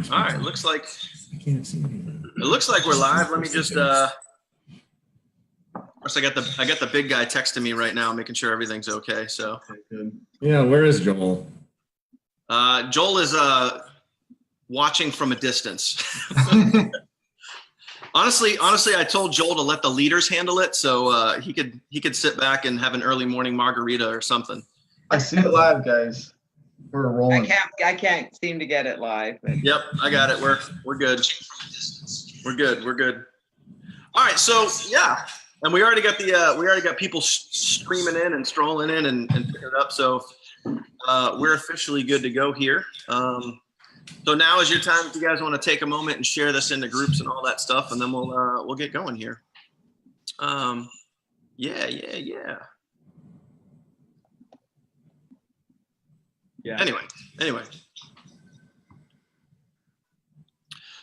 All right, looks like I can't see anything. it looks like we're live. Let me just first I got the big guy texting me right now, making sure everything's okay. So Good. Yeah, where is Joel? Joel is watching from a distance. Honestly, I told Joel to let the leaders handle it, so he could sit back and have an early morning margarita or something. I see it live, guys. We're rolling. I can't seem to get it live. But. Yep, I got it. We're good. We're good. All right, so yeah, and we already got people streaming in and strolling in and picking it up. So we're officially good to go here. So now is your time if you guys want to take a moment and share this into groups and all that stuff, and then we'll get going here. Yeah. Anyway.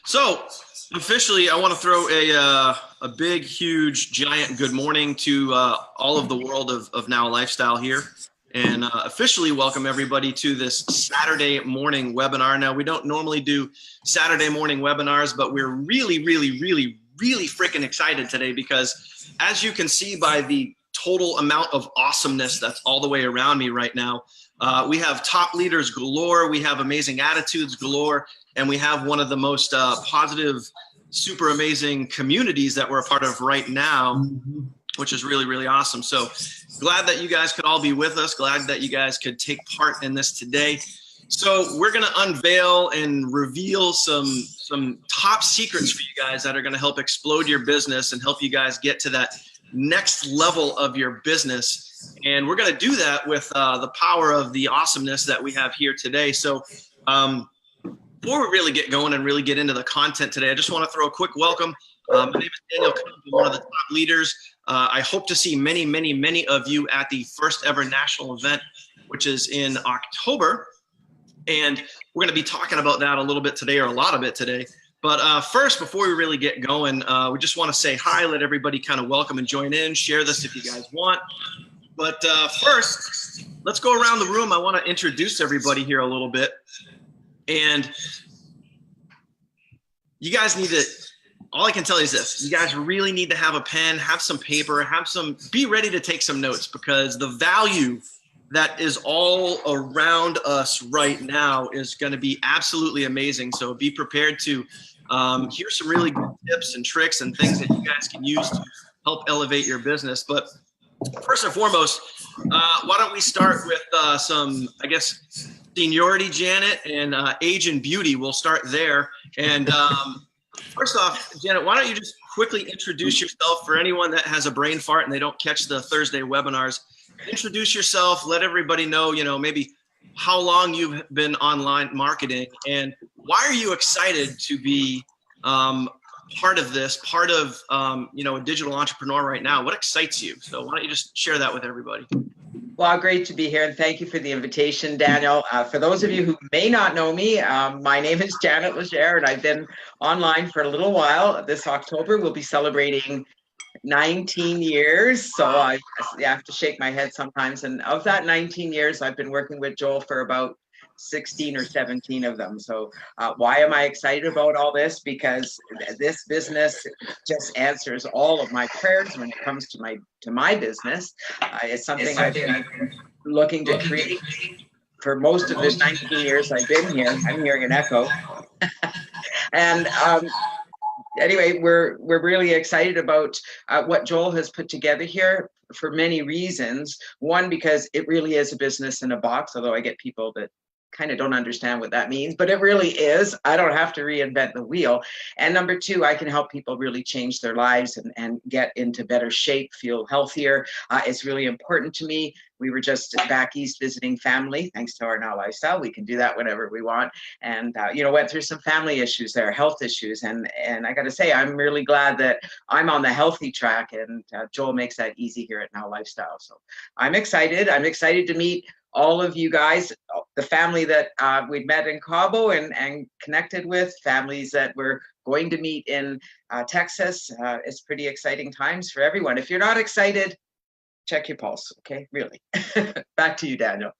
So officially, I want to throw a big, huge, giant good morning to all of the world of Now Lifestyle here, and officially welcome everybody to this Saturday morning webinar. Now, we don't normally do Saturday morning webinars, but we're really freaking excited today because, as you can see by the total amount of awesomeness that's all the way around me right now, we have top leaders galore, we have amazing attitudes galore, and we have one of the most positive, super amazing communities that we're a part of right now, which is really awesome. So glad that you guys could all be with us. Glad that you guys could take part in this today. So we're going to unveil and reveal some top secrets for you guys that are going to help explode your business and help you guys get to that next level of your business. And we're going to do that with the power of the awesomeness that we have here today. So before we really get going and really get into the content today, I just want to throw a quick welcome. My name is Daniel Cobb, I'm one of the top leaders. I hope to see many of you at the first ever national event, which is in October. And we're going to be talking about that a little bit today, or a lot of it today. But first, before we really get going, we just want to say hi, let everybody kind of welcome and join in, share this if you guys want. But first, let's go around the room. I want to introduce everybody here a little bit. And you guys need to, all I can tell you is this, you guys really need to have a pen, have some paper, be ready to take some notes, because the value that is all around us right now is going to be absolutely amazing. So be prepared to hear some really good tips and tricks and things that you guys can use to help elevate your business. But first and foremost, why don't we start with some, I guess, seniority, Janet, and age and beauty. We'll start there. And first off, Janet, why don't you just quickly introduce yourself for anyone that has a brain fart and they don't catch the Thursday webinars. Introduce yourself, let everybody know, maybe how long you've been online marketing, and why are you excited to be part of this, a digital entrepreneur right now? What excites you? So why don't you just share that with everybody? Well, great to be here, and thank you for the invitation, Daniel. For those of you who may not know me, my name is Janet Legere, and I've been online for a little while. This October, we'll be celebrating 19 years, so I have to shake my head sometimes. And of that 19 years, I've been working with Joel for about 16 or 17 of them. So why am I excited about all this? Because this business just answers all of my prayers when it comes to my business. It's something I've been looking to create for most of this 19 years I've been here. I'm hearing an echo. And anyway, we're really excited about what Joel has put together here for many reasons. One, because it really is a business in a box, although I get people that kind of don't understand what that means, but it really is. I don't have to reinvent the wheel. And number two, I can help people really change their lives and get into better shape, feel healthier. It's really important to me. We were just back east visiting family, thanks to our Now Lifestyle. We can do that whenever we want. And, went through some family issues there, health issues. And I got to say, I'm really glad that I'm on the healthy track, and Joel makes that easy here at Now Lifestyle. So I'm excited. I'm excited to meet all of you guys, the family that we'd met in Cabo and connected with, families that we're going to meet in Texas. It's pretty exciting times for everyone. If you're not excited, check your pulse, okay? Really. Back to you, Daniel.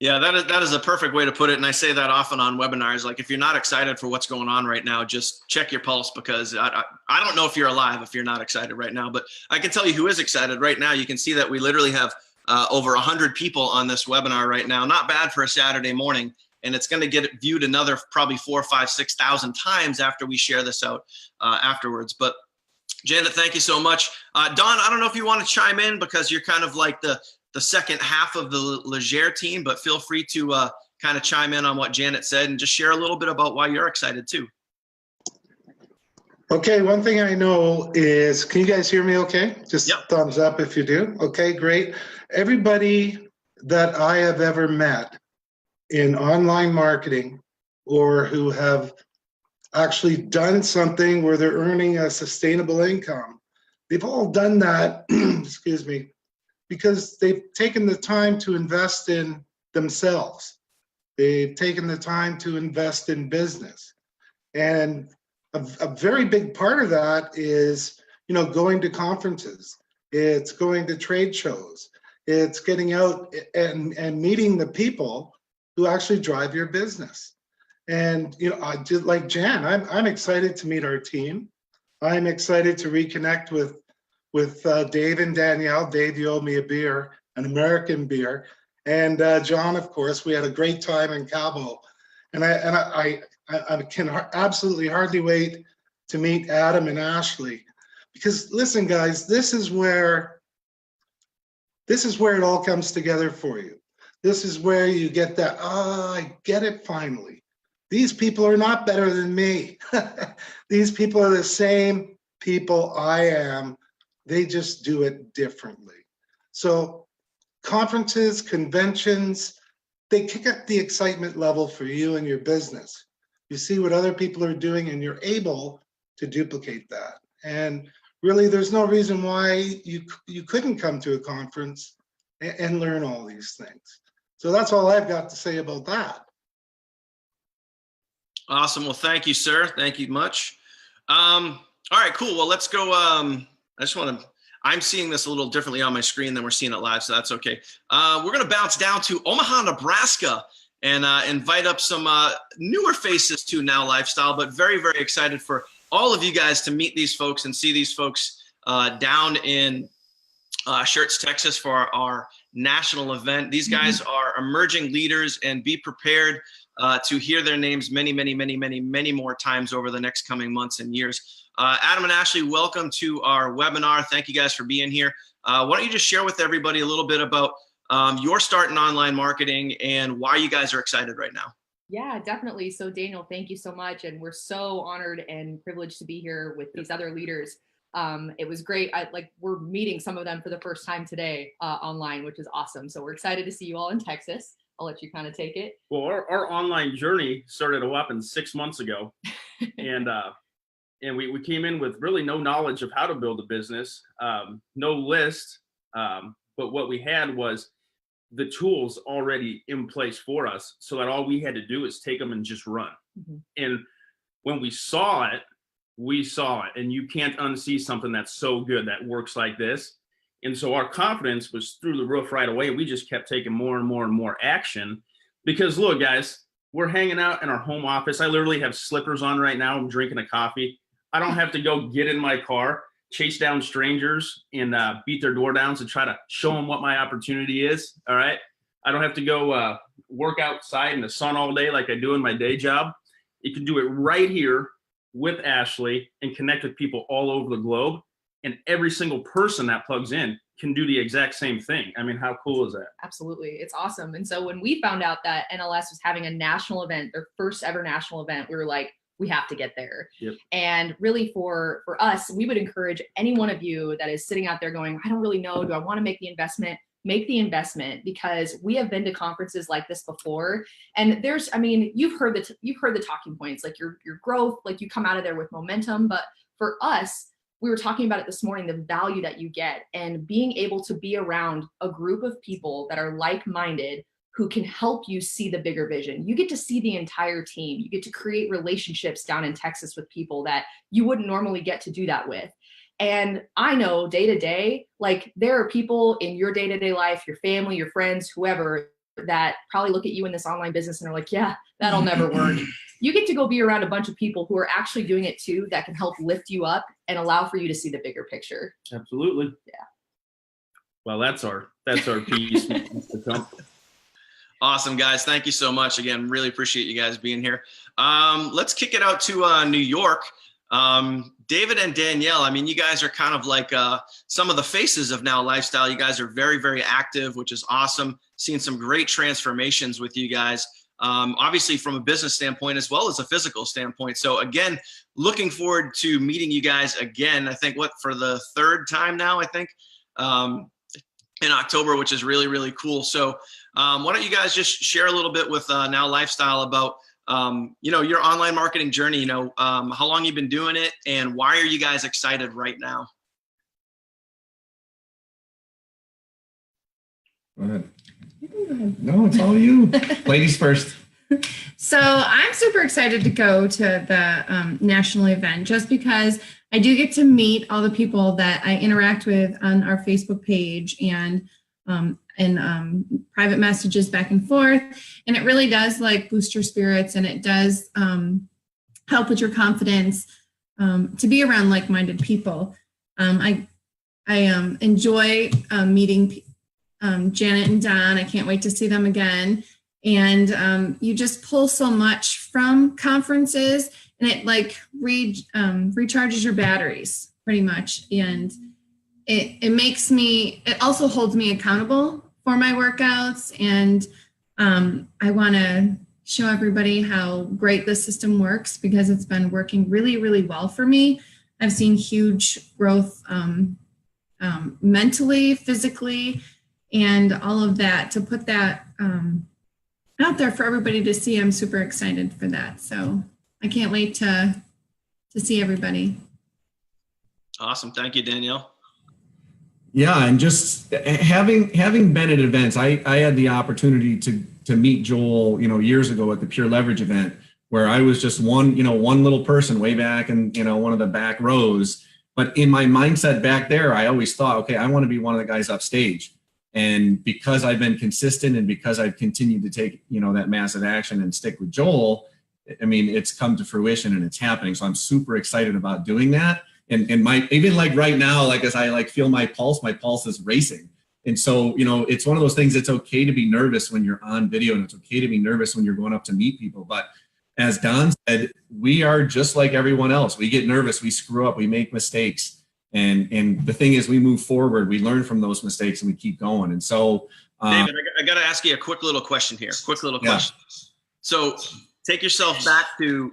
Yeah, that is a perfect way to put it. And I say that often on webinars. Like, if you're not excited for what's going on right now, just check your pulse, because I don't know if you're alive if you're not excited right now. But I can tell you who is excited right now. You can see that we literally have over 100 people on this webinar right now. Not bad for a Saturday morning. And it's going to get viewed another probably 4, 5, 6,000 times after we share this out afterwards. But Janet, thank you so much. Don, I don't know if you want to chime in, because you're kind of like the second half of the Legere team, but feel free to kind of chime in on what Janet said and just share a little bit about why you're excited too. Okay, one thing I know is, can you guys hear me okay? Just Yep. thumbs up if you do. Okay, great. Everybody that I have ever met in online marketing, or who have actually done something where they're earning a sustainable income, they've all done that, excuse me, because they've taken the time to invest in themselves. They've taken the time to invest in business. And a very big part of that is, going to conferences. It's going to trade shows. It's getting out and meeting the people who actually drive your business. And, I did, like Jan, I'm excited to meet our team. I'm excited to reconnect with Dave and Danielle. Dave, you owe me a beer, an American beer. And John, of course, we had a great time in Cabo. And I can absolutely hardly wait to meet Adam and Ashley. Because listen, guys, this is where it all comes together for you. This is where you get that, I get it finally. These people are not better than me. These people are the same people I am. They just do it differently. So conferences, conventions, they kick up the excitement level for you and your business. You see what other people are doing, and you're able to duplicate that. And really, there's no reason why you couldn't come to a conference and learn all these things. So that's all I've got to say about that. Awesome. Well, thank you, sir. Thank you much. All right, cool. Well, let's go. I'm seeing this a little differently on my screen than we're seeing it live, so that's okay. We're going to bounce down to Omaha, Nebraska, and invite up some newer faces to Now Lifestyle, but very, very excited for all of you guys to meet these folks and see these folks down in Schertz, Texas for our national event. These guys are emerging leaders, and be prepared to hear their names many, many, many, many, many more times over the next coming months and years. Adam and Ashley, welcome to our webinar. Thank you guys for being here. Why don't you just share with everybody a little bit about your start in online marketing and why you guys are excited right now? Yeah, definitely. So Daniel, thank you so much. And we're so honored and privileged to be here with these other leaders. It was great. We're meeting some of them for the first time today online, which is awesome. So we're excited to see you all in Texas. I'll let you kind of take it. Well, our online journey started a whopping 6 months ago. And we came in with really no knowledge of how to build a business, no list. But what we had was the tools already in place for us, so that all we had to do is take them and just run. And when we saw it, and you can't unsee something that's so good that works like this. And so our confidence was through the roof right away. We just kept taking more and more and more action, because look, guys, we're hanging out in our home office. I literally have slippers on right now. I'm drinking a coffee. I don't have to go get in my car, chase down strangers, and beat their door down to try to show them what my opportunity is. All right. I don't have to go work outside in the sun all day like I do in my day job. You can do it right here with Ashley and connect with people all over the globe. And every single person that plugs in can do the exact same thing. I mean, how cool is that? Absolutely. It's awesome. And so when we found out that NLS was having a national event, their first ever national event, we were like, we have to get there. Yep. And really for us, we would encourage any one of you that is sitting out there going, I don't really know, do I want to make the investment? Make the investment, because we have been to conferences like this before. And you've heard the talking points, like your growth, like you come out of there with momentum. But for us, we were talking about it this morning, the value that you get, and being able to be around a group of people that are like-minded, who can help you see the bigger vision. You get to see the entire team. You get to create relationships down in Texas with people that you wouldn't normally get to do that with. And I know day to day, like there are people in your day-to-day life, your family, your friends, whoever, that probably look at you in this online business and are like, yeah, that'll never work. You get to go be around a bunch of people who are actually doing it too, that can help lift you up and allow for you to see the bigger picture. Absolutely. Yeah. Well, that's our piece. Awesome, guys. Thank you so much. Again, really appreciate you guys being here. Let's kick it out to New York. David and Danielle, I mean, you guys are kind of like some of the faces of Now Lifestyle. You guys are very, very active, which is awesome. Seeing some great transformations with you guys, obviously from a business standpoint as well as a physical standpoint. So again, looking forward to meeting you guys again. I think for the third time now, I think, in October, which is really, really cool. So why don't you guys just share a little bit with Now Lifestyle about your online marketing journey, how long you've been doing it and why are you guys excited right now? Go ahead. No, it's all you. Ladies first. So I'm super excited to go to the national event just because I do get to meet all the people that I interact with on our Facebook page and private messages back and forth. And it really does like boost your spirits, and it does help with your confidence to be around like-minded people. I enjoy meeting Janet and Don. I can't wait to see them again. And you just pull so much from conferences, and it like recharges your batteries pretty much. And it also holds me accountable for my workouts. And I want to show everybody how great the system works because it's been working really, really well for me. I've seen huge growth mentally, physically, and all of that. To put that out there for everybody to see, I'm super excited for that. So I can't wait to see everybody. Awesome. Thank you, Danielle. Yeah, and just having been at events, I had the opportunity to meet Joel, years ago at the Pure Leverage event, where I was just one little person way back in, one of the back rows. But in my mindset back there, I always thought, okay, I want to be one of the guys upstage. And because I've been consistent and because I've continued to take, that massive action and stick with Joel, I mean, it's come to fruition and it's happening. So I'm super excited about doing that. And even like right now, like as I like feel my pulse is racing. And so, it's one of those things. It's okay to be nervous when you're on video, and it's okay to be nervous when you're going up to meet people. But as Don said, we are just like everyone else. We get nervous, we screw up, we make mistakes. And the thing is, we move forward, we learn from those mistakes, and we keep going. And so, David, I got to ask you a quick little question here. Question. So take yourself back to,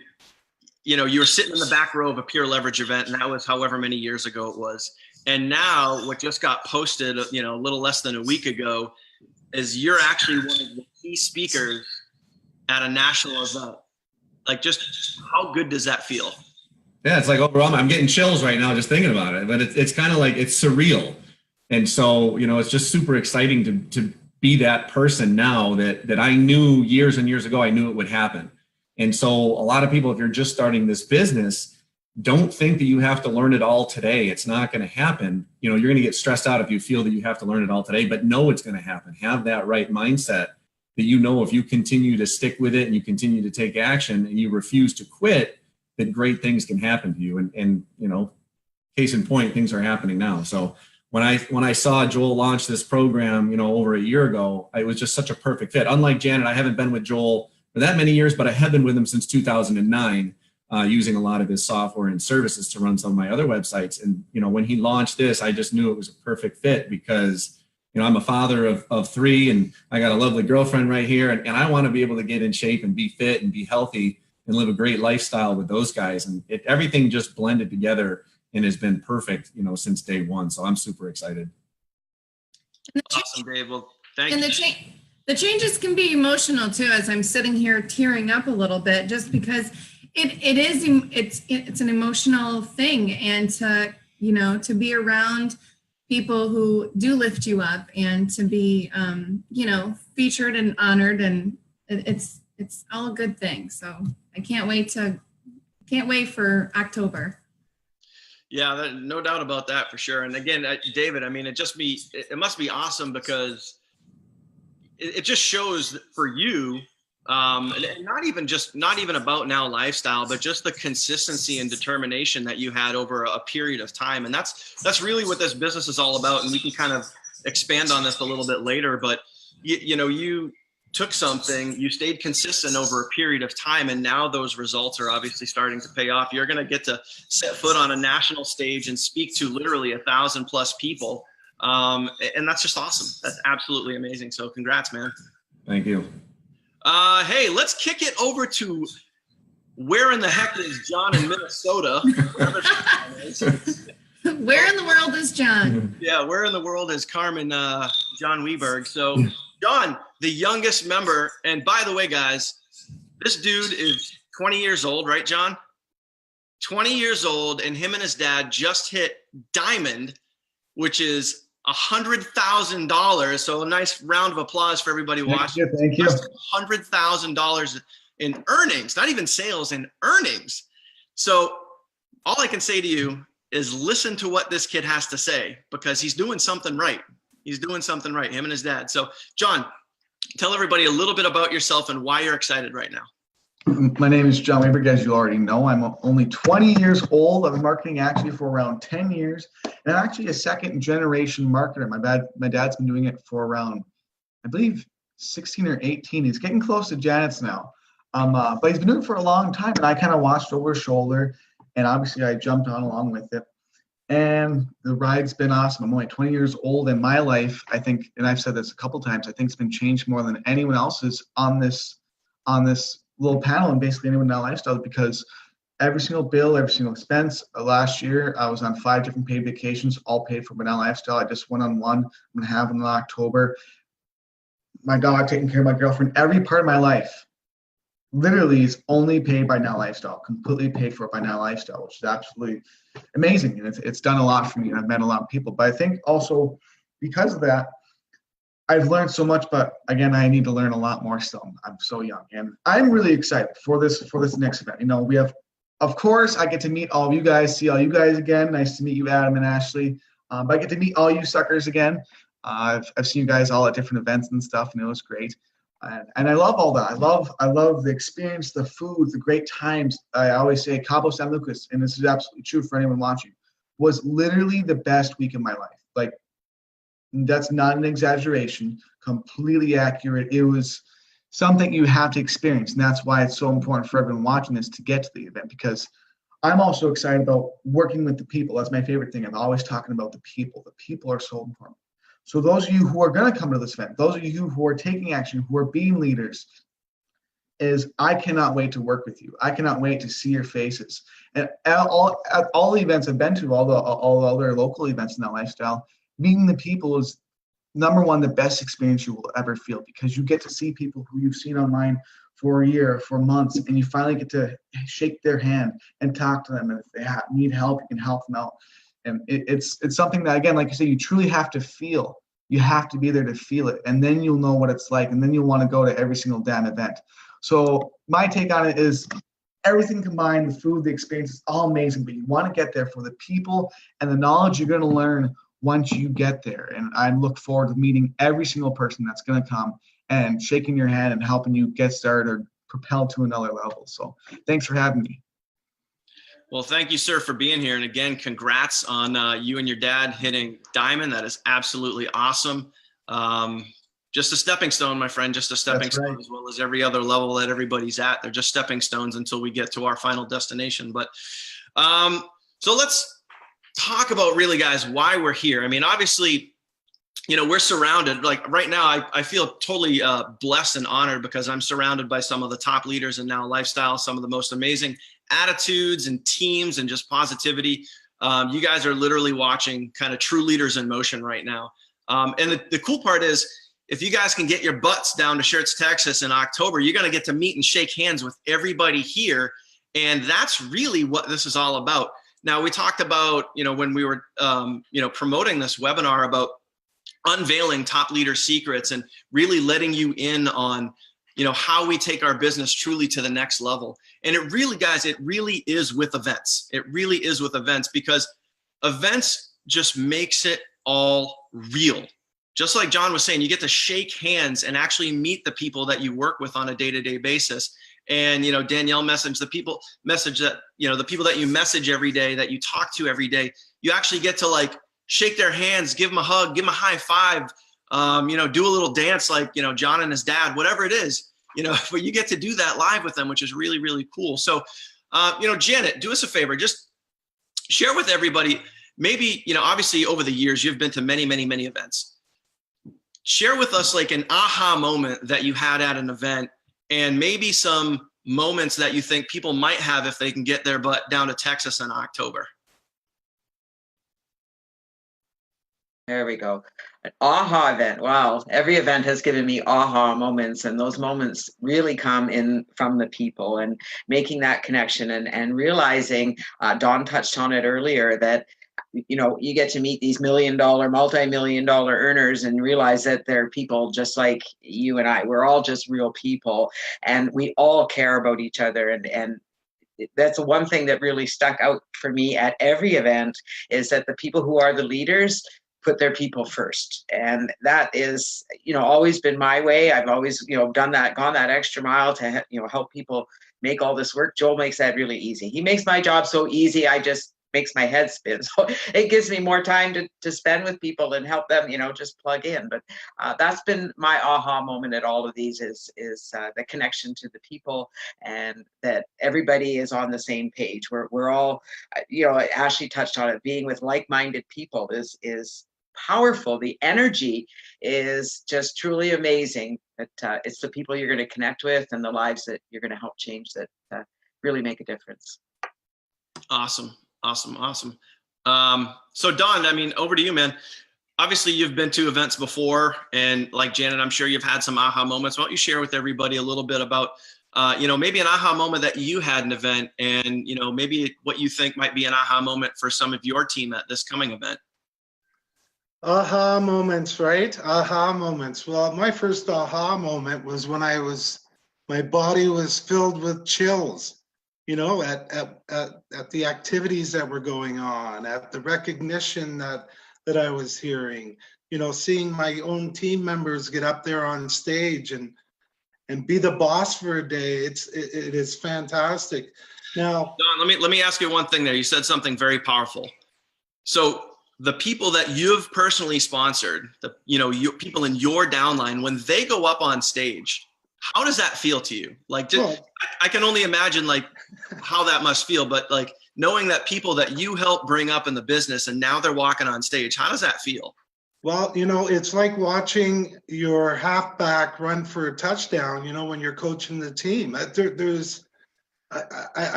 you were sitting in the back row of a Pure Leverage event, and that was however many years ago it was. And now what just got posted, a little less than a week ago, is you're actually one of the key speakers at a national event. Like, just how good does that feel? Yeah, it's like overall, I'm getting chills right now just thinking about it. But it's kind of like, it's surreal. And so, it's just super exciting to be that person now that I knew years and years ago, I knew it would happen. And so a lot of people, if you're just starting this business, don't think that you have to learn it all today. It's not going to happen. You're going to get stressed out if you feel that you have to learn it all today, but know it's going to happen. Have that right mindset that if you continue to stick with it and you continue to take action and you refuse to quit, that great things can happen to you. And case in point, things are happening now. So when I saw Joel launch this program, over a year ago, it was just such a perfect fit. Unlike Janet, I haven't been with Joel for that many years, but I have been with him since 2009, using a lot of his software and services to run some of my other websites. And, when he launched this, I just knew it was a perfect fit because, I'm a father of three, and I got a lovely girlfriend right here. And I want to be able to get in shape and be fit and be healthy and live a great lifestyle with those guys. And everything just blended together and has been perfect, since day one. So I'm super excited. Awesome, Dave. Well, thank you. And the changes can be emotional too, as I'm sitting here tearing up a little bit, just because it's an emotional thing. And to be around people who do lift you up and to be, featured and honored, and it's all a good thing. So I can't wait for October. Yeah, no doubt about that for sure. And again, David, I mean, it must be awesome because it just shows that for you, and not even about Now Lifestyle, but just the consistency and determination that you had over a period of time. And that's really what this business is all about. And we can kind of expand on this a little bit later, but you took something, you stayed consistent over a period of time, and now those results are obviously starting to pay off. You're going to get to set foot on a national stage and speak to literally 1,000+ people. And that's just awesome. That's absolutely amazing. So congrats, man. Thank you. Hey, let's kick it over to where in the heck is John in Minnesota? Where in the world is John? Yeah, where in the world is Carmen, John Weberg? So John, the youngest member, and by the way, guys, this dude is 20 years old, right, John? 20 years old, and him and his dad just hit diamond, which is $100,000. So a nice round of applause for everybody watching. Thank you. $100,000 in earnings, not even sales, in earnings. So all I can say to you is listen to what this kid has to say, because he's doing something right. He's doing something right, him and his dad. So John, tell everybody a little bit about yourself and why you're excited right now. My name is John Weberg, as you already know. I'm only 20 years old. I've been marketing actually for around 10 years. And I'm actually a second generation marketer. My dad's been doing it for around, I believe, 16 or 18. He's getting close to Janet's now. But he's been doing it for a long time, and I kind of watched over his shoulder, and obviously I jumped on along with it. And the ride's been awesome. I'm only 20 years old, and my life, I think, and I've said this a couple times, I think it's been changed more than anyone else's on this little panel, and basically anyone in Now Lifestyle, because every single bill, every single expense. Last year, I was on 5 different paid vacations, all paid for by Now Lifestyle. I just went on one. I'm going to have one in October. My dog, taking care of my girlfriend, every part of my life literally is only paid by Now Lifestyle, completely paid for by Now Lifestyle, which is absolutely amazing. And it's done a lot for me. And I've met a lot of people. But I think also because of that, I've learned so much, but again, I need to learn a lot more still. I'm so young, and I'm really excited for this next event. We have, of course, I get to meet all of you guys, see all you guys again. Nice to meet you, Adam and Ashley. But I get to meet all you suckers again. I've seen you guys all at different events and stuff, and it was great. And I love all that. I love the experience, the food, the great times. I always say Cabo San Lucas, and this is absolutely true for anyone watching, was literally the best week of my life. Like, that's not an exaggeration, completely accurate. It was something you have to experience. And that's why it's so important for everyone watching this to get to the event, because I'm also excited about working with the people. That's my favorite thing. I'm always talking about the people. The people are so important. So those of you who are going to come to this event, those of you who are taking action, who are being leaders, I cannot wait to work with you. I cannot wait to see your faces. And at all the events I've been to, all the other local events in That Lifestyle, meeting the people is number one, the best experience you will ever feel, because you get to see people who you've seen online for a year, for months, and you finally get to shake their hand and talk to them. And if they need help, you can help them out. And it's something that, again, like you say, you truly have to feel. You have to be there to feel it. And then you'll know what it's like. And then you'll want to go to every single damn event. So my take on it is everything combined, the food, the experience is all amazing, but you want to get there for the people and the knowledge you're going to learn once you get there. And I look forward to meeting every single person that's going to come and shaking your hand and helping you get started or propel to another level. So thanks for having me. Well, thank you, sir, for being here. And again, congrats on you and your dad hitting diamond. That is absolutely awesome. Just a stepping stone, my friend, just a stepping stone, as well as every other level that everybody's at. They're just stepping stones until we get to our final destination. But so let's talk about, really, guys, why we're here. I mean, obviously, we're surrounded. Like right now, I feel totally blessed and honored, because I'm surrounded by some of the top leaders in Now Lifestyle, some of the most amazing attitudes and teams and just positivity. You guys are literally watching kind of true leaders in motion right now. And the cool part is, if you guys can get your butts down to Schertz, Texas in October, you're going to get to meet and shake hands with everybody here. And that's really what this is all about. Now, we talked about, when we were, promoting this webinar, about unveiling top leader secrets and really letting you in on, how we take our business truly to the next level. And it really, guys, it really is with events. It really is with events, because events just makes it all real. just like John was saying, you get to shake hands and actually meet the people that you work with on a day-to-day basis. And, you know, Danielle message that, you know, the people that you message every day, that you talk to every day, you actually get to like shake their hands, give them a hug, give them a high five, you know, do a little dance like, you know, John and his dad, whatever it is, you know, but you get to do that live with them, which is really, really cool. So, you know, Janet, do us a favor, just share with everybody, maybe, you know, obviously over the years, you've been to many, many, many events. Share with us like an aha moment that you had at an event, and maybe some moments that you think people might have if they can get their butt down to Texas in October. There we go. An aha event. Wow. Every event has given me aha moments, and those moments really come in from the people and making that connection and realizing, Dawn touched on it earlier, that you know, you get to meet these multi-million-dollar earners and realize that they're people just like you and I. We're all just real people, and we all care about each other. And that's the one thing that really stuck out for me at every event, is that the people who are the leaders put their people first. And that is, you know, always been my way. I've always, you know, gone that extra mile to, you know, help people make all this work. Joel makes that really easy. He makes my job so easy, I just makes my head spin. So it gives me more time to spend with people and help them, you know, just plug in. But that's been my aha moment at all of these, is the connection to the people, and that everybody is on the same page. We're all, you know, Ashley touched on it, being with like-minded people is powerful. The energy is just truly amazing. That it's the people you're going to connect with and the lives that you're going to help change that really make a difference. Awesome. So Don, I mean, over to you, man. Obviously you've been to events before, and like Janet, I'm sure you've had some aha moments. Why don't you share with everybody a little bit about, you know, maybe an aha moment that you had an event, and, you know, maybe what you think might be an aha moment for some of your team at this coming event. Aha moments, right? Aha moments. Well, my first aha moment was when my body was filled with chills, you know, at the activities that were going on, at the recognition that I was hearing, you know, seeing my own team members get up there on stage and be the boss for a day. It is fantastic. Now, Don, let me ask you one thing there. You said something very powerful. So the people that you've personally sponsored, people in your downline, when they go up on stage, how does that feel to you? Like, I can only imagine like how that must feel, but like knowing that people that you helped bring up in the business and now they're walking on stage, how does that feel? Well, you know, it's like watching your halfback run for a touchdown, you know, when you're coaching the team. I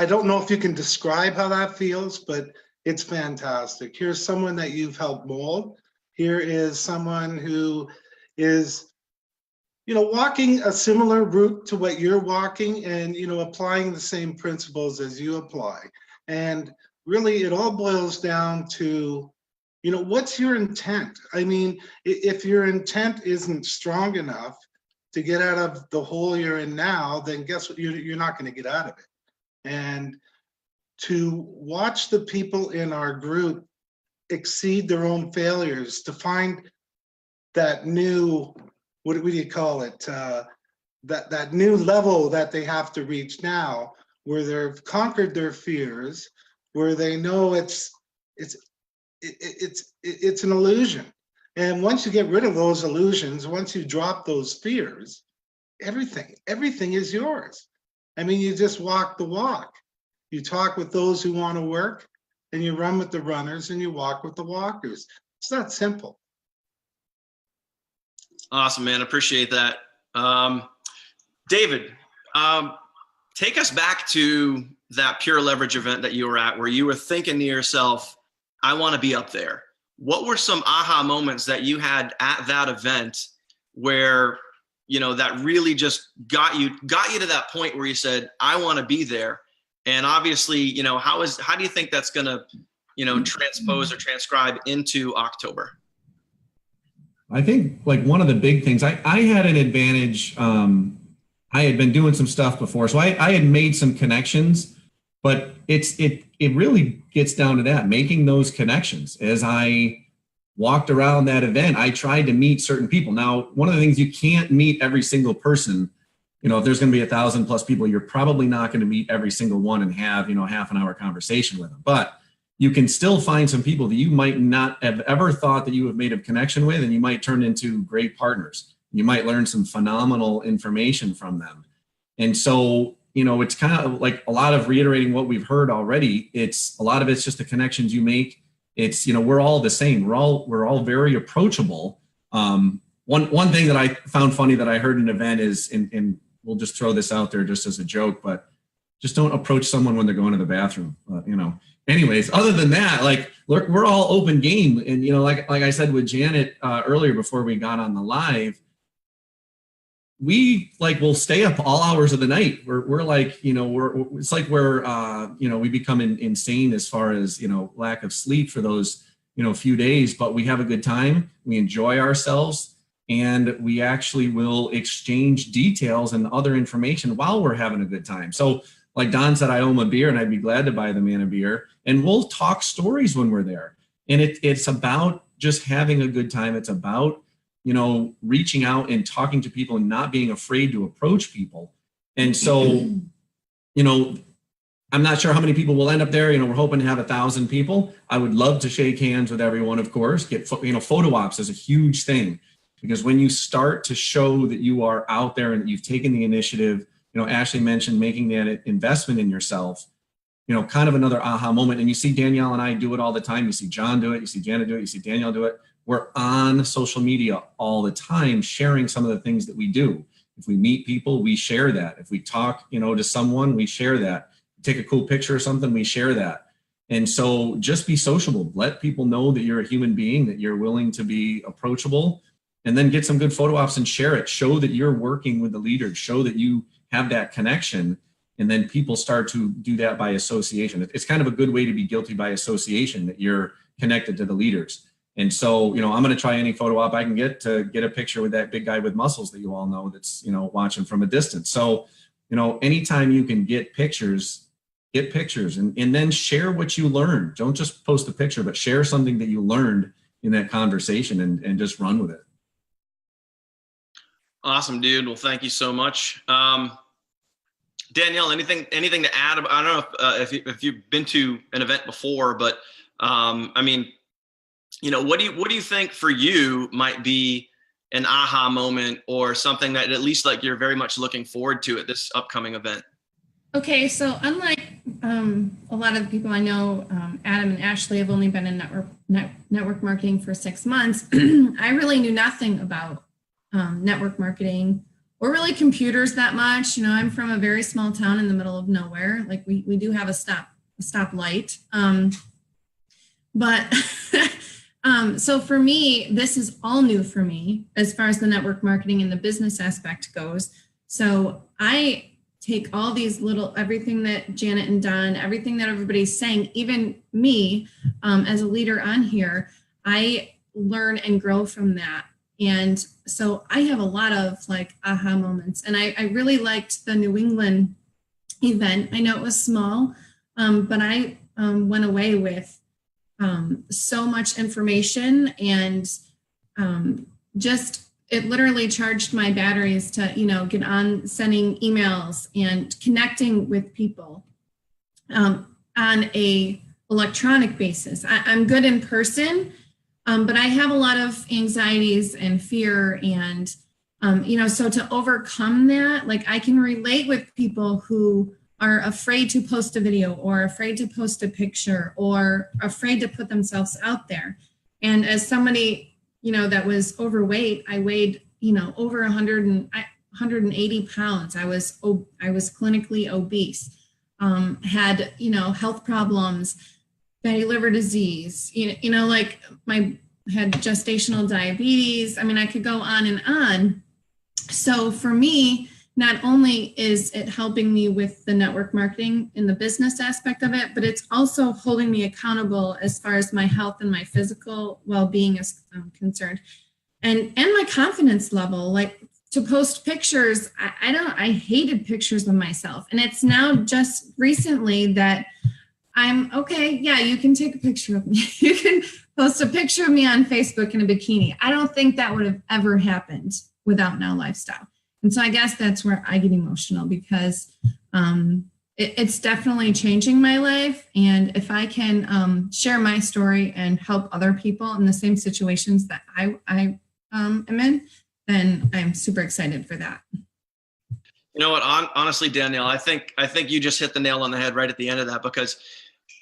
don't know if you can describe how that feels, but it's fantastic. Here's someone that you've helped mold. Here is someone who is, you know, walking a similar route to what you're walking, and, you know, applying the same principles as you apply. And really, it all boils down to, you know, what's your intent? I mean, if your intent isn't strong enough to get out of the hole you're in now, then guess what? You're not going to get out of it. And to watch the people in our group exceed their own failures, to find that new, what do you call it? That new level that they have to reach now, where they've conquered their fears, where they know it's an illusion. And once you get rid of those illusions, once you drop those fears, everything is yours. I mean, you just walk the walk. You talk with those who want to work, and you run with the runners, and you walk with the walkers. It's that simple. Awesome, man. Appreciate that. David, take us back to that Pure Leverage event that you were at, where you were thinking to yourself, I want to be up there. What were some aha moments that you had at that event where, you know, that really just got you to that point where you said, I want to be there? And obviously, you know, how do you think that's going to, you know, transpose or transcribe into October? I think like one of the big things, I had an advantage. I had been doing some stuff before, so I had made some connections, but it really gets down to that, making those connections. As I walked around that event, I tried to meet certain people. Now, one of the things, you can't meet every single person. You know, if there's going to be 1,000+ people, you're probably not going to meet every single one and have, you know, half an hour conversation with them. But you can still find some people that you might not have ever thought that you have made a connection with, and you might turn into great partners. You might learn some phenomenal information from them. And so, you know, it's kind of like a lot of reiterating what we've heard already. A lot of it's just the connections you make. It's, you know, we're all the same. We're all very approachable. One thing that I found funny that I heard in an event is, and we'll just throw this out there just as a joke, but just don't approach someone when they're going to the bathroom. You know, anyways, other than that, like, look, we're all open game. And, you know, like I said with Janet earlier before we got on the live, we like will stay up all hours of the night. We're like, you know, it's like we're you know, we become insane as far as, you know, lack of sleep for those, you know, few days, but we have a good time. We enjoy ourselves, and we actually will exchange details and other information while we're having a good time. So like Don said, I owe him a beer and I'd be glad to buy the man a beer, and we'll talk stories when we're there. And it's about just having a good time. It's about, you know, reaching out and talking to people and not being afraid to approach people. And so, you know, I'm not sure how many people will end up there. You know, we're hoping to have 1,000 people. I would love to shake hands with everyone, of course. You know, photo ops is a huge thing, because when you start to show that you are out there and that you've taken the initiative, you know, Ashley mentioned making that investment in yourself, you know, kind of another aha moment. And you see Danielle and I do it all the time. You see John do it. You see Janet do it. You see Danielle do it. We're on social media all the time, sharing some of the things that we do. If we meet people, we share that. If we talk, you know, to someone, we share that. Take a cool picture or something, we share that. And so just be sociable. Let people know that you're a human being, that you're willing to be approachable, and then get some good photo ops and share it. Show that you're working with the leaders. Show that you have that connection. And then people start to do that by association. It's kind of a good way to be guilty by association, that you're connected to the leaders. And so, you know, I'm going to try any photo op I can get to get a picture with that big guy with muscles that you all know that's, you know, watching from a distance. So, you know, anytime you can get pictures and then share what you learned. Don't just post a picture, but share something that you learned in that conversation and just run with it. Awesome, dude. Well, thank you so much. Danielle, anything to add? I don't know if you've been to an event before, but I mean, you know, what do you think for you might be an aha moment, or something that at least like you're very much looking forward to at this upcoming event? Okay, so unlike a lot of the people I know, Adam and Ashley have only been in network marketing for 6 months. I really knew nothing about network marketing or really computers that much. You know, I'm from a very small town in the middle of nowhere. Like we do have a stoplight, but so for me, this is all new for me as far as the network marketing and the business aspect goes. So I take all these everything that Janet and Don, everything that everybody's saying, even me as a leader on here, I learn and grow from that. And so I have a lot of like aha moments. And I really liked the New England event. I know it was small, but I went away with so much information, and just it literally charged my batteries to, you know, get on sending emails and connecting with people on a electronic basis. I'm good in person, but I have a lot of anxieties and fear, and you know, so to overcome that, like I can relate with people who are afraid to post a video or afraid to post a picture or afraid to put themselves out there. And as somebody, you know, that was overweight, I weighed, you know, over 180 pounds. I was clinically obese, had, you know, health problems, fatty liver disease, you know, like had gestational diabetes. I mean, I could go on and on. So for me, not only is it helping me with the network marketing and the business aspect of it, but it's also holding me accountable as far as my health and my physical well-being is concerned. And my confidence level, like to post pictures, I hated pictures of myself. And it's now just recently that I'm okay. Yeah, you can take a picture of me. You can post a picture of me on Facebook in a bikini. I don't think that would have ever happened without Now Lifestyle. And so I guess that's where I get emotional, because it's definitely changing my life. And if I can share my story and help other people in the same situations that I am in, then I'm super excited for that. You know what? Honestly, Danielle, I think you just hit the nail on the head right at the end of that, because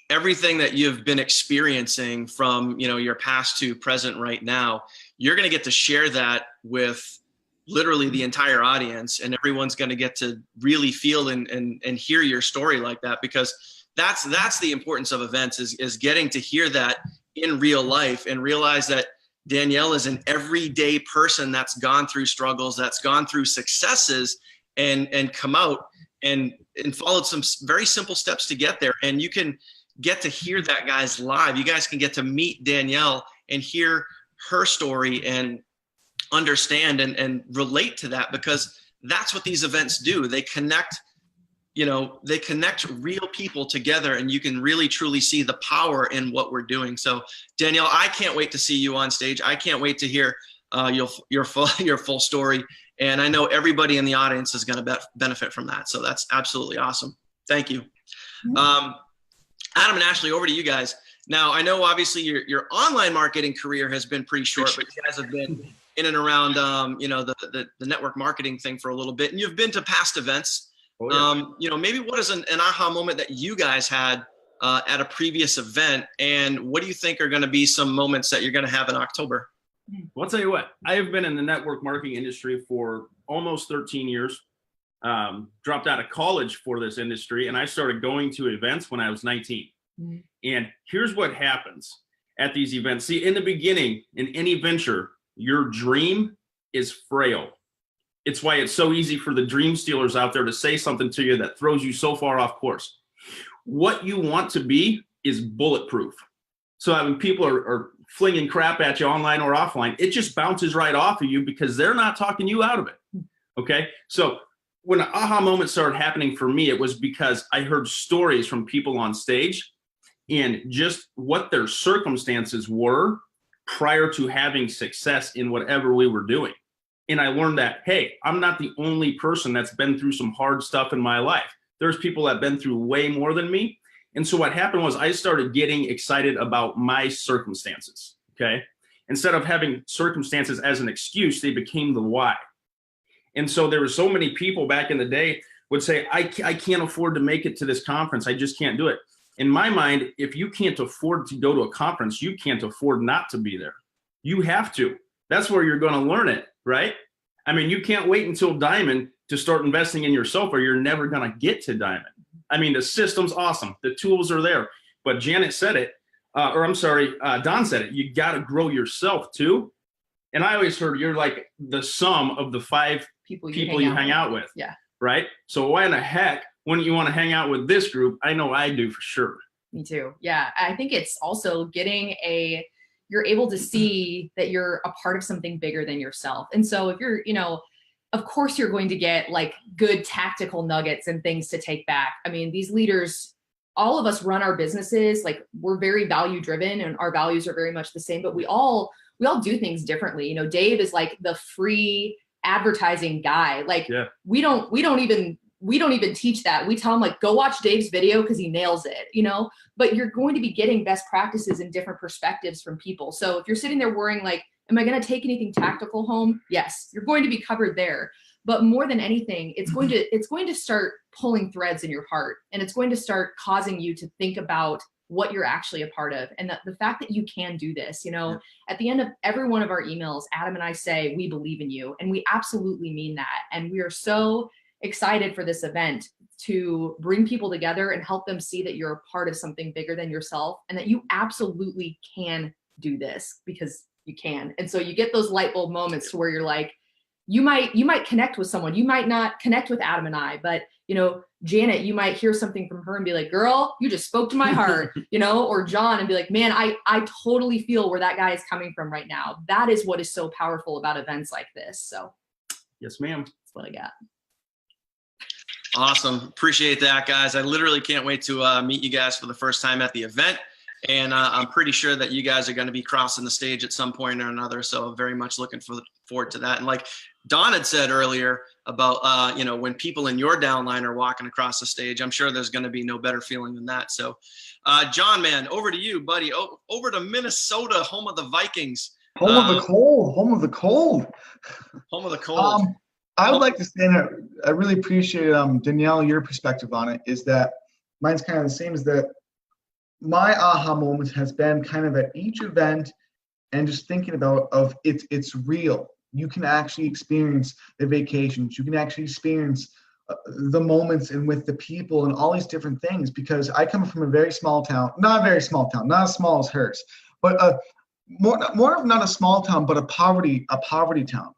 everything that you've been experiencing from, your past to present right now, you're going to get to share that with literally the entire audience, and everyone's going to get to really feel and hear your story like that, because that's the importance of events, is getting to hear that in real life and realize that Danielle is an everyday person that's gone through struggles, that's gone through successes, and come out and followed some very simple steps to get there. And you can get to hear that guys live. You guys can get to meet Danielle and hear her story and understand and relate to that, because that's what these events do. They connect, they connect real people together, and you can really truly see the power in what we're doing. So Danielle, I can't wait to see you on stage. I can't wait to hear your full story. And I know everybody in the audience is going to benefit from that. So that's absolutely awesome. Thank you. Adam and Ashley, over to you guys. Now, I know obviously your online marketing career has been pretty short, but you guys have been in and around, the network marketing thing for a little bit, and you've been to past events. Oh, yeah. Maybe what is an aha moment that you guys had at a previous event, and what do you think are going to be some moments that you're going to have in October? Well, I'll tell you what, I have been in the network marketing industry for almost 13 years, dropped out of college for this industry, and I started going to events when I was 19. Mm-hmm. And here's what happens at these events. See, in the beginning, in any venture, your dream is frail. It's why it's so easy for the dream stealers out there to say something to you that throws you so far off course. What you want to be is bulletproof. So when people are flinging crap at you online or offline, it just bounces right off of you because they're not talking you out of it. Okay. So when an aha moment started happening for me, it was because I heard stories from people on stage and just what their circumstances were prior to having success in whatever we were doing. And I learned that, hey, I'm not the only person that's been through some hard stuff in my life. There's people that have been through way more than me. And so what happened was I started getting excited about my circumstances, okay? Instead of having circumstances as an excuse, they became the why. And so there were so many people back in the day would say, I can't afford to make it to this conference. I just can't do it. In my mind, if you can't afford to go to a conference, you can't afford not to be there. You have to. That's where you're going to learn it, right? I mean, you can't wait until Diamond to start investing in yourself, or you're never going to get to Diamond. I mean, the system's awesome. The tools are there. But Janet said it, Don said it. You got to grow yourself too. And I always heard you're like the sum of the 5 people you hang out with. Yeah. Right? So why in the heck wouldn't you want to hang out with this group? I know I do for sure. Me too. Yeah. I think it's also you're able to see that you're a part of something bigger than yourself. And so if you're, of course you're going to get like good tactical nuggets and things to take back. I mean, these leaders, all of us run our businesses, like we're very value driven and our values are very much the same, but we all do things differently. Dave is like the free advertising guy. Like we don't even teach that. We tell them like, go watch Dave's video because he nails it, but you're going to be getting best practices and different perspectives from people. So if you're sitting there worrying like, am I going to take anything tactical home? Yes, you're going to be covered there. But more than anything, it's going to start pulling threads in your heart, and it's going to start causing you to think about what you're actually a part of. And the fact that you can do this, at the end of every one of our emails, Adam and I say, we believe in you. And we absolutely mean that. And we are so excited for this event to bring people together and help them see that you're a part of something bigger than yourself, and that you absolutely can do this because you can. And so you get those light bulb moments to where you're like, you might connect with someone. You might not connect with Adam and I, but Janet, you might hear something from her and be like, girl, you just spoke to my heart, or John and be like, man, I totally feel where that guy is coming from right now. That is what is so powerful about events like this. So yes, ma'am. That's what I got. Awesome. Appreciate that, guys. I literally can't wait to meet you guys for the first time at the event. And I'm pretty sure that you guys are going to be crossing the stage at some point or another. So very much looking forward to that. And like Don had said earlier about, when people in your downline are walking across the stage, I'm sure there's going to be no better feeling than that. So John, man, over to you, buddy. Over to Minnesota, home of the Vikings. Home of the cold. Home of the cold. Home of the cold. I would like to say, and I really appreciate Danielle, your perspective on it, is that mine's kind of the same, is that my aha moment has been kind of at each event and just thinking about it's real. You can actually experience the vacations. You can actually experience the moments and with the people and all these different things, because I come from a very small town, not a very small town, not as small as hers, but more of not a small town, but a poverty town,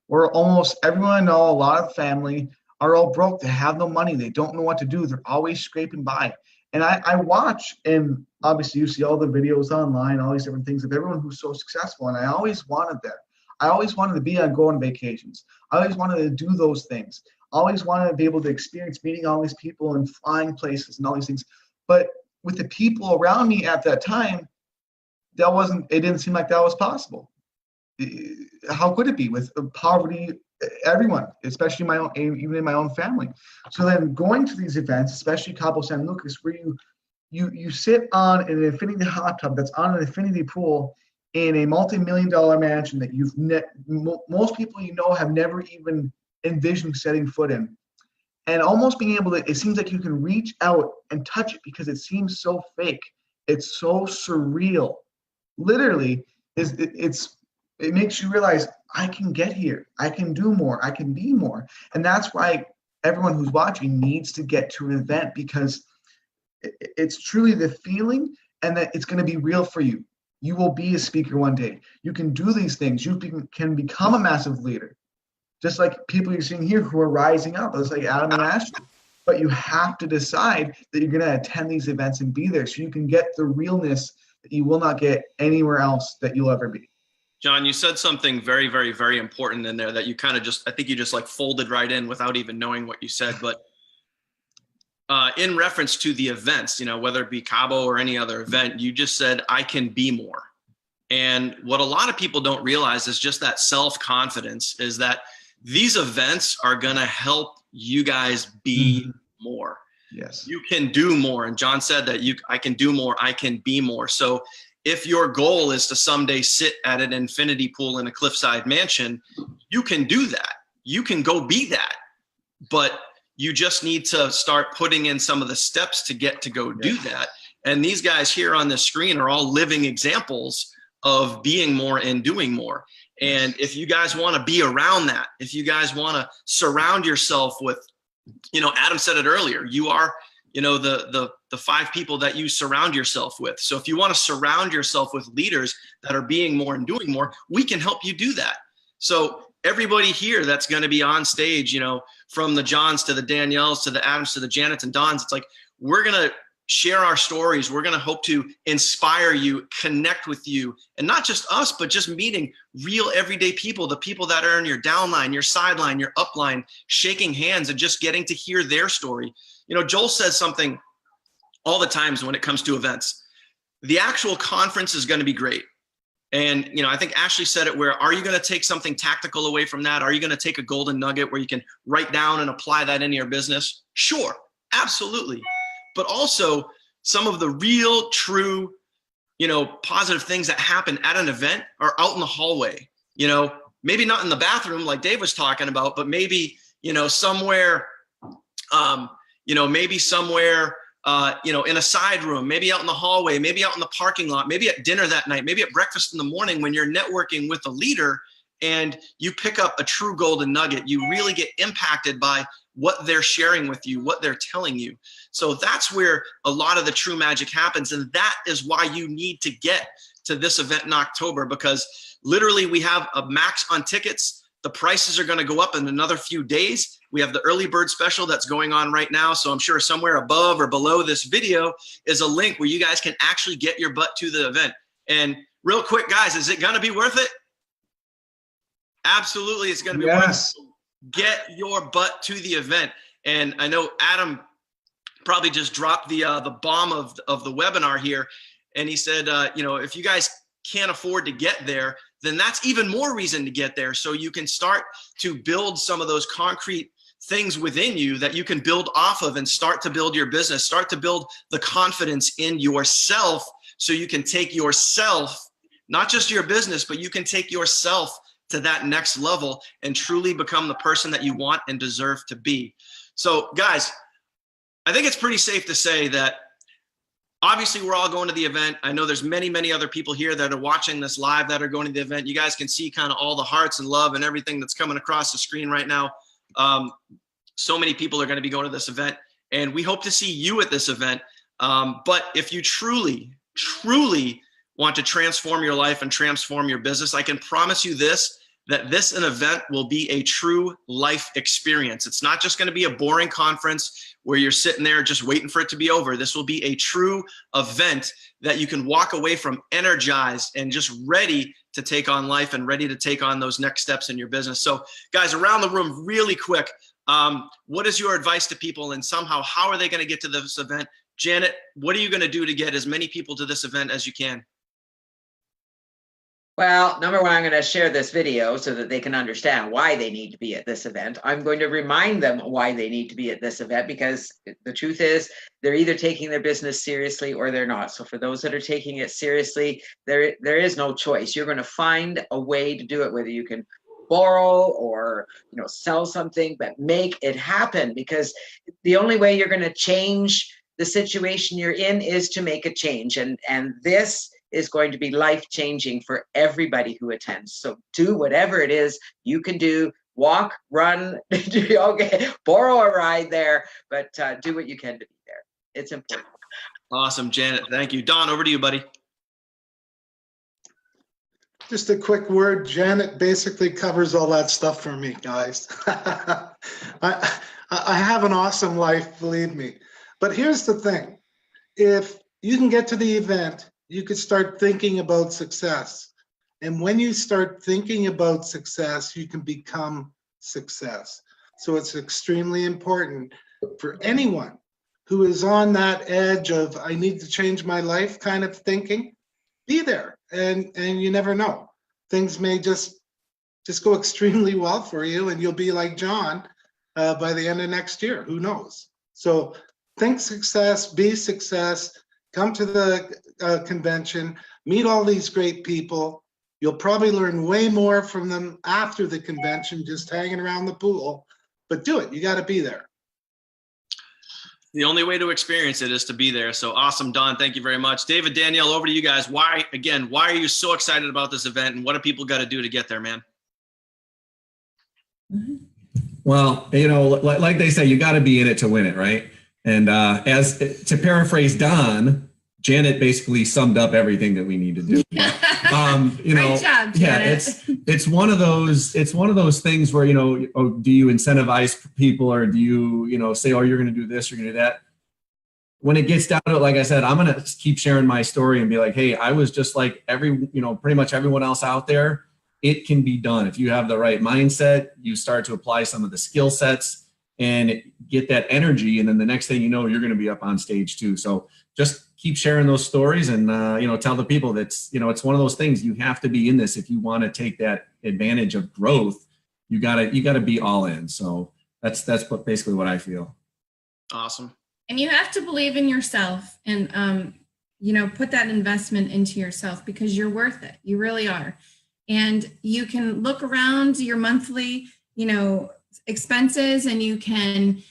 where almost everyone I know, a lot of family are all broke. They have no money. They don't know what to do. They're always scraping by. And I watch, and obviously you see all the videos online, all these different things of everyone who's so successful. And I always wanted that. I always wanted to be on going vacations. I always wanted to do those things. I always wanted to be able to experience meeting all these people and flying places and all these things. But with the people around me at that time, it didn't seem like that was possible. How could it be with poverty? Everyone, especially even in my own family. So then going to these events, especially Cabo San Lucas, where you sit on an infinity hot tub that's on an infinity pool in a multi-million-dollar mansion that most people have never even envisioned setting foot in, and almost being able to, it seems like you can reach out and touch it because it seems so fake. It's so surreal. Literally, it makes you realize I can get here. I can do more. I can be more. And that's why everyone who's watching needs to get to an event, because it's truly the feeling, and that it's going to be real for you. You will be a speaker one day. You can do these things. You can become a massive leader. Just like people you're seeing here who are rising up. It's like Adam and Ashley. But you have to decide that you're going to attend these events and be there, so you can get the realness that you will not get anywhere else that you'll ever be. John, you said something very, very, very important in there that you kind of I think you just like folded right in without even knowing what you said. But in reference to the events, whether it be Cabo or any other event, you just said, I can be more. And what a lot of people don't realize is just that self-confidence, is that these events are going to help you guys be more. Yes. You can do more. And John said that I can do more. I can be more. So if your goal is to someday sit at an infinity pool in a cliffside mansion, you can do that. You can go be that. But you just need to start putting in some of the steps to get to go do that. And these guys here on the screen are all living examples of being more and doing more. And if you guys want to be around that, if you guys want to surround yourself with, Adam said it earlier, you are, the 5 people that you surround yourself with. So if you want to surround yourself with leaders that are being more and doing more, we can help you do that. So everybody here that's going to be on stage, from the Johns to the Danielles to the Adams to the Janets and Dons, it's like, we're going to share our stories. We're going to hope to inspire you, connect with you, and not just us, but just meeting real everyday people, the people that are in your downline, your sideline, your upline, shaking hands and just getting to hear their story. Joel says something all the times when it comes to events. The actual conference is going to be great. And, I think Ashley said it, where are you going to take something tactical away from that? Are you going to take a golden nugget where you can write down and apply that into your business? Sure, absolutely. But also some of the real, true, positive things that happen at an event are out in the hallway. Maybe not in the bathroom like Dave was talking about, but maybe, somewhere, maybe somewhere, in a side room, maybe out in the hallway, maybe out in the parking lot, maybe at dinner that night, maybe at breakfast in the morning when you're networking with a leader and you pick up a true golden nugget. You really get impacted by what they're sharing with you, what they're telling you. So that's where a lot of the true magic happens. And that is why you need to get to this event in October, because literally we have a max on tickets. The prices are going to go up in another few days. We have the early bird special that's going on right now. So I'm sure somewhere above or below this video is a link where you guys can actually get your butt to the event. And real quick, guys, is it going to be worth it? Absolutely, it's going to be worth it. Get your butt to the event. And I know Adam probably just dropped the bomb of the webinar here. And he said, if you guys can't afford to get there, then that's even more reason to get there. So you can start to build some of those concrete things within you that you can build off of and start to build your business, start to build the confidence in yourself, so you can take yourself, not just your business, but you can take yourself to that next level and truly become the person that you want and deserve to be. So guys, I think it's pretty safe to say that obviously we're all going to the event. I know there's many, many other people here that are watching this live that are going to the event. You guys can see kind of all the hearts and love and everything that's coming across the screen right now. So many people are going to be going to this event, and we hope to see you at this event. But if you truly want to transform your life and transform your business, I can promise you that this an event will be a true life experience. It's not just going to be a boring conference where you're sitting there just waiting for it to be over. This will be a true event that you can walk away from energized and just ready to take on life and ready to take on those next steps in your business. So guys, around the room, really quick, what is your advice to people, and somehow how are they going to get to this event? Janet, what are you going to do to get as many people to this event as you can? Well, number one, I'm going to share this video so that they can understand why they need to be at this event. I'm going to remind them why they need to be at this event, because the truth is they're either taking their business seriously or they're not. So for those that are taking it seriously, there is no choice. You're going to find a way to do it, whether you can borrow or sell something, but make it happen, because the only way you're going to change the situation you're in is to make a change. And this is going to be life-changing for everybody who attends. So do whatever it is you can do. Walk, run, borrow a ride there, but do what you can to be there. It's important. Awesome, Janet. Thank you. Don, over to you, buddy. Just a quick word. Janet basically covers all that stuff for me, guys. I have an awesome life, believe me. But here's the thing. If you can get to the event, you could start thinking about success. And when you start thinking about success, you can become success. So it's extremely important for anyone who is on that edge of, I need to change my life kind of thinking, be there. And you never know. Things may just go extremely well for you, and you'll be like John by the end of next year. Who knows? So think success, be success. Come to the convention, meet all these great people. You'll probably learn way more from them after the convention, just hanging around the pool. But do it. You got to be there. The only way to experience it is to be there. So awesome, Don. Thank you very much. David, Danielle, over to you guys. Why are you so excited about this event, and what do people got to do to get there, man? Well, like they say, you got to be in it to win it, right? And as to paraphrase Don, Janet basically summed up everything that we need to do. Great job, Janet. Yeah, it's one of those things where do you incentivize people, or do you say, oh, you're going to do this, you're going to do that? When it gets down to it, like I said, I'm going to keep sharing my story and be like, hey, I was just like pretty much everyone else out there. It can be done if you have the right mindset. You start to apply some of the skill sets and get that energy, and then the next thing you know, you're going to be up on stage too. So just keep sharing those stories, and tell the people that's it's one of those things. You have to be in this if you want to take that advantage of growth. You gotta be all in. So that's basically what I feel. Awesome. And you have to believe in yourself, and put that investment into yourself, because you're worth it. You really are. And you can look around your monthly expenses, and you can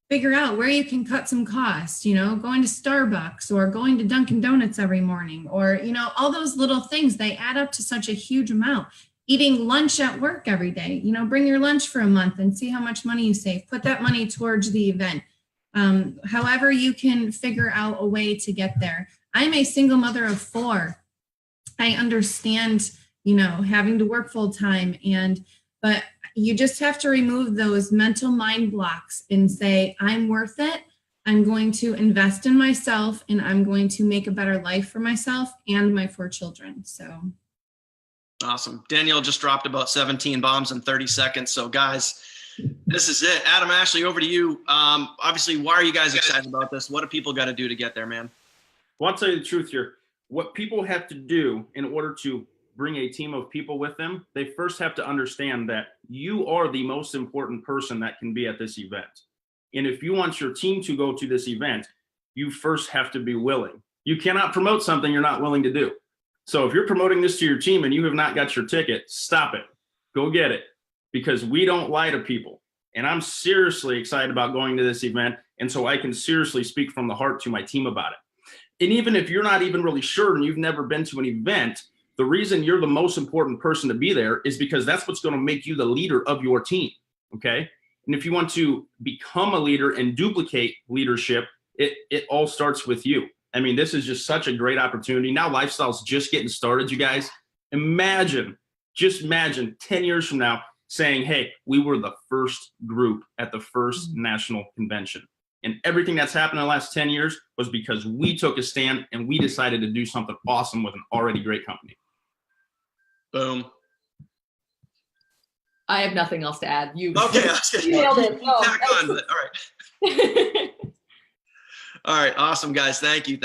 figure out where you can cut some costs, going to Starbucks or going to Dunkin' Donuts every morning, or all those little things, they add up to such a huge amount. Eating lunch at work every day, bring your lunch for a month and see how much money you save. Put that money towards the event. However you can figure out a way to get there. I'm a single mother of 4. I understand having to work full time, but you just have to remove those mental mind blocks and say, I'm worth it. I'm going to invest in myself, and I'm going to make a better life for myself and my 4 children. So awesome. Danielle just dropped about 17 bombs in 30 seconds. So guys, this is it. Adam, Ashley, over to you. Obviously, why are you guys excited about this? What do people got to do to get there, man? Well, I'll tell you the truth here. What people have to do in order to bring a team of people with them, they first have to understand that you are the most important person that can be at this event. And if you want your team to go to this event, you first have to be willing. You cannot promote something you're not willing to do. So if you're promoting this to your team and you have not got your ticket, stop it. Go get it, because we don't lie to people. And I'm seriously excited about going to this event. And so I can seriously speak from the heart to my team about it. And even if you're not even really sure and you've never been to an event, the reason you're the most important person to be there is because that's what's going to make you the leader of your team. Okay. And if you want to become a leader and duplicate leadership, it all starts with you. I mean, this is just such a great opportunity. Now Lifestyle's just getting started, you guys. Just imagine 10 years from now saying, hey, we were the first group at the first national convention. And everything that's happened in the last 10 years was because we took a stand and we decided to do something awesome with an already great company. Boom. I have nothing else to add. You Okay. you nailed it. No, Back on, but all right. All right. Awesome, guys. Thank you.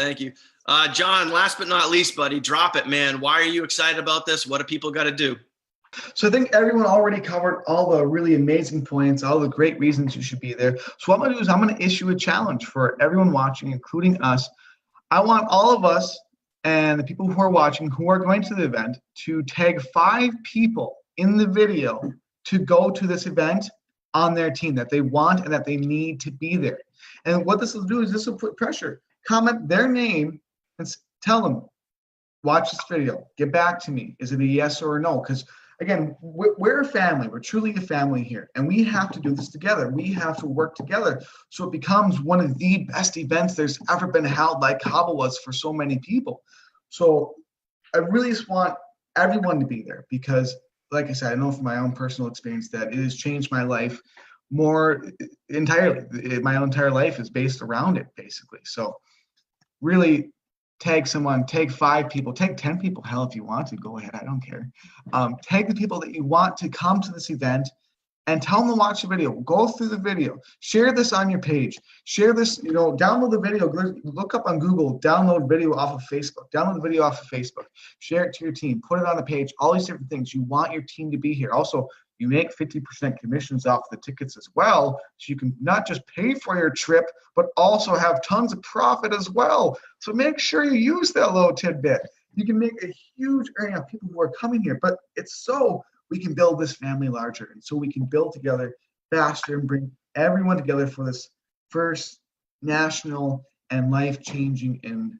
John, last but not least, buddy, drop it, man. Why are you excited about this? What do people got to do? So I think everyone already covered all the really amazing points, all the great reasons you should be there. So what I'm going to do is I'm going to issue a challenge for everyone watching, including us. I want all of us and the people who are watching, who are going to the event, to tag 5 people in the video to go to this event on their team that they want and that they need to be there. And what this will do is this will put pressure. Comment their name and tell them, watch this video, get back to me. Is it a yes or a no? Because again, we're a family. We're truly a family here. And we have to do this together. We have to work together. So it becomes one of the best events there's ever been held, like Hobble was for so many people. So I really just want everyone to be there because, like I said, I know from my own personal experience that it has changed my life more entirely. My own entire life is based around it, basically. So really, tag someone, tag 5 people, tag 10 people. Hell, if you want to, go ahead. I don't care. Tag the people that you want to come to this event and tell them to watch the video. Go through the video. Share this on your page. Share this, download the video. Look up on Google, download video off of Facebook. Download the video off of Facebook. Share it to your team. Put it on the page. All these different things. You want your team to be here. Also, you make 50% commissions off the tickets as well. So you can not just pay for your trip, but also have tons of profit as well. So make sure you use that little tidbit. You can make a huge area of people who are coming here, but it's so we can build this family larger. And so we can build together faster and bring everyone together for this first national and life-changing and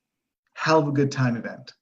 hell of a good time event.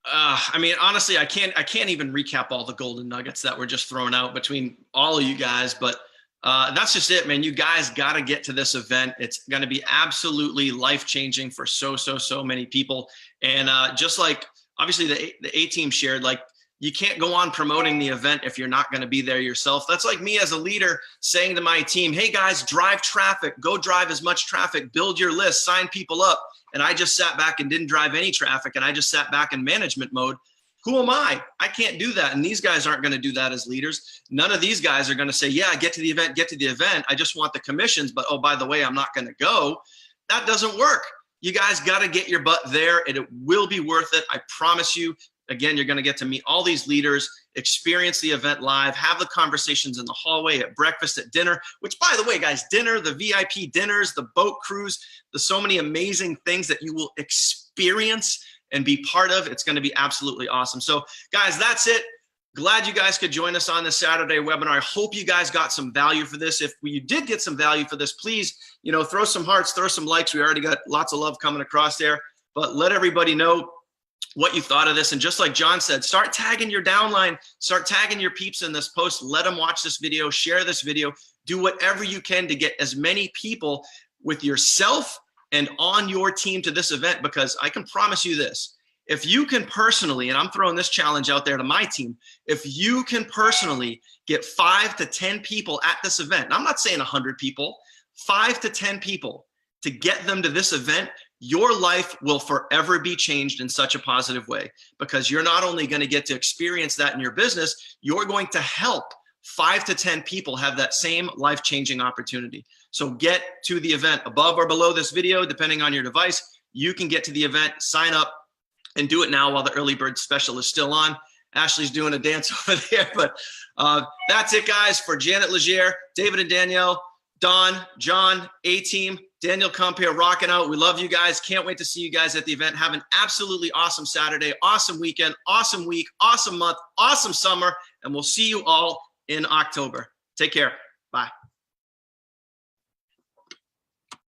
I mean, honestly, I can't even recap all the golden nuggets that were just thrown out between all of you guys, but that's just it, man. You guys got to get to this event. It's going to be absolutely life-changing for so many people. And just like obviously the A-team shared, like you can't go on promoting the event if you're not going to be there yourself. That's like me as a leader saying to my team, hey guys, drive traffic, go drive as much traffic, build your list, sign people up. And I just sat back and didn't drive any traffic. And I just sat back in management mode. Who am I? I can't do that. And these guys aren't going to do that as leaders. None of these guys are going to say, yeah, get to the event. I just want the commissions, but oh, by the way, I'm not going to go. That doesn't work. You guys got to get your butt there and it will be worth it. I promise you. Again, you're going to get to meet all these leaders, experience the event live, have the conversations in the hallway, at breakfast, at dinner, which by the way, guys, dinner, the VIP dinners, the boat cruise, the so many amazing things that you will experience and be part of. It's going to be absolutely awesome. So guys, that's it. Glad you guys could join us on this Saturday webinar. I hope you guys got some value for this. If you did get some value for this, please, throw some hearts, throw some likes. We already got lots of love coming across there, but let everybody know what you thought of this. And just like John said, start tagging your downline, start tagging your peeps in this post, let them watch this video, share this video, do whatever you can to get as many people with yourself and on your team to this event, because I can promise you this, if you can personally, and I'm throwing this challenge out there to my team, if you can personally get 5 to 10 people at this event, and I'm not saying 100 people, 5 to 10 people to get them to this event, your life will forever be changed in such a positive way, because you're not only going to get to experience that in your business, you're going to help 5 to 10 people have that same life-changing opportunity. So get to the event above or below this video, depending on your device. You can get to the event, sign up, and do it now while the early bird special is still on. Ashley's doing a dance over there, but that's it, guys. For Janet Legere, David and Danielle, Don, John, A-Team, Daniel Compere rocking out. We love you guys. Can't wait to see you guys at the event. Have an absolutely awesome Saturday, awesome weekend, awesome week, awesome month, awesome summer, and we'll see you all in October. Take care.